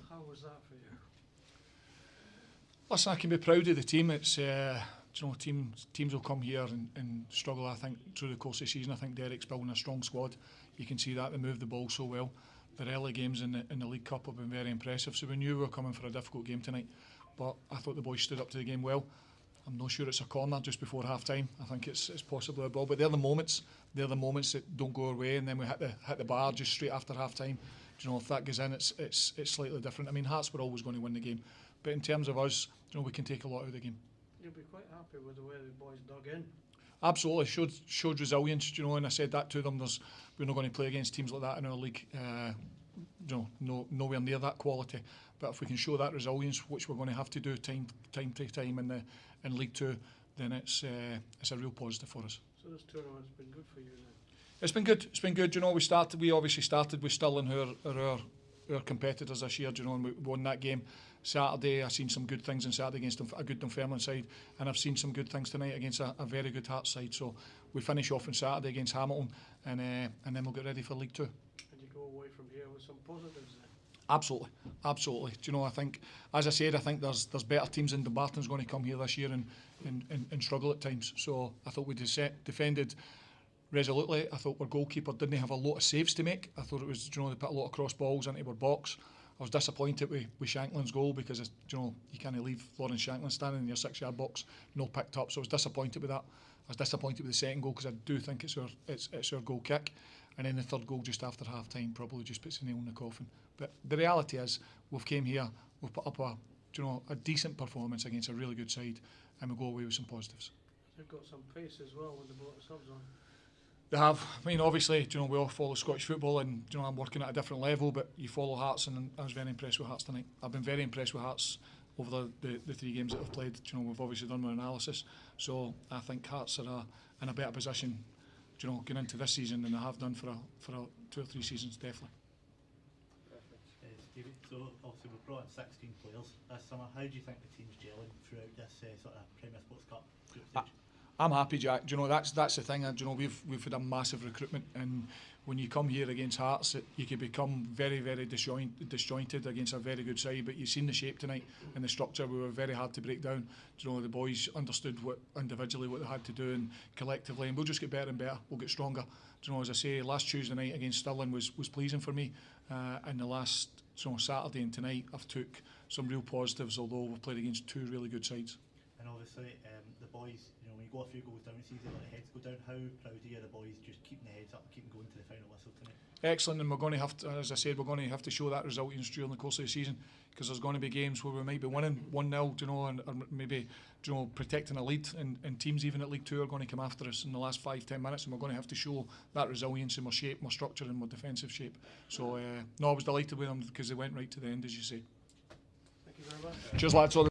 How was that for you? Listen, I can be proud of the team. It's teams will come here and struggle. I think through the course of the season, I think Derek's building a strong squad. You can see that they move the ball so well. Their early games in the League Cup have been very impressive. So we knew we were coming for a difficult game tonight, but I thought the boys stood up to the game well. I'm not sure it's a corner just before half time. I think it's possibly a ball, but they're the moments that don't go our way, and then we hit the bar just straight after half time. If that goes in, it's slightly different. I mean, Hearts were always going to win the game, but in terms of us, we can take a lot out of the game. You'll be quite happy with the way the boys dug in. Absolutely, showed resilience, and I said that to them. We're not going to play against teams like that in our league. Nowhere near that quality. But if we can show that resilience, which we're going to have to do time to time in League Two, then it's a real positive for us. So this tournament's been good for you then? It's been good. We obviously started with Stirling, who are our competitors this year, and we won that game. Saturday, I've seen some good things on Saturday against a good Dunfermline side, and I've seen some good things tonight against a very good Hearts side. So we finish off on Saturday against Hamilton, and then we'll get ready for League Two. And you go away from here with some positives then? Absolutely. I think, as I said, I think there's better teams than Dumbarton's going to come here this year and struggle at times. So I thought we defended resolutely. I thought our goalkeeper didn't have a lot of saves to make. I thought it was, they put a lot of cross balls into our box. I was disappointed with Shanklin's goal because you can't leave Lawrence Shanklin standing in your 6-yard box, no picked up. So I was disappointed with that. I was disappointed with the second goal because I do think it's our goal kick, and then the third goal just after half time probably just puts a nail in the coffin. But the reality is we've came here, we've put up a decent performance against a really good side, and we go away with some positives. They've got some pace as well when they brought the subs on. They have. I mean, obviously, we all follow Scottish football, and I'm working at a different level. But you follow Hearts, and I was very impressed with Hearts tonight. I've been very impressed with Hearts over the 3 games that I've played. We've obviously done our analysis, so I think Hearts are in a better position, going into this season than they have done for 2 or 3 seasons, definitely. Stevie, so obviously we've brought in 16 players this summer. How do you think the team's gelling throughout this sort of Premier Sports Cup group stage? I'm happy, Jack. That's the thing. We've had a massive recruitment, and when you come here against Hearts, you can become very, very disjointed against a very good side. But you've seen the shape tonight and the structure. We were very hard to break down. The boys understood individually what they had to do and collectively, and we'll just get better and better. We'll get stronger. As I say, last Tuesday night against Stirling was pleasing for me, and the last Saturday and tonight I've took some real positives. Although we've played against 2 really good sides. And obviously, the boys, when you go a few goals down, it's easy to let the heads go down. How proud are you of the boys just keeping the heads up and keeping going to the final whistle tonight? Excellent, and we're going to have to, as I said, we're going to have to show that resilience during the course of the season, because there's going to be games where we might be winning 1-0, and or maybe protecting a lead, and teams even at League Two are going to come after us in the last 5-10 minutes, and we're going to have to show that resilience in our shape, our structure, and our defensive shape. So, I was delighted with them because they went right to the end, as you say. Thank you very much. Cheers, lads.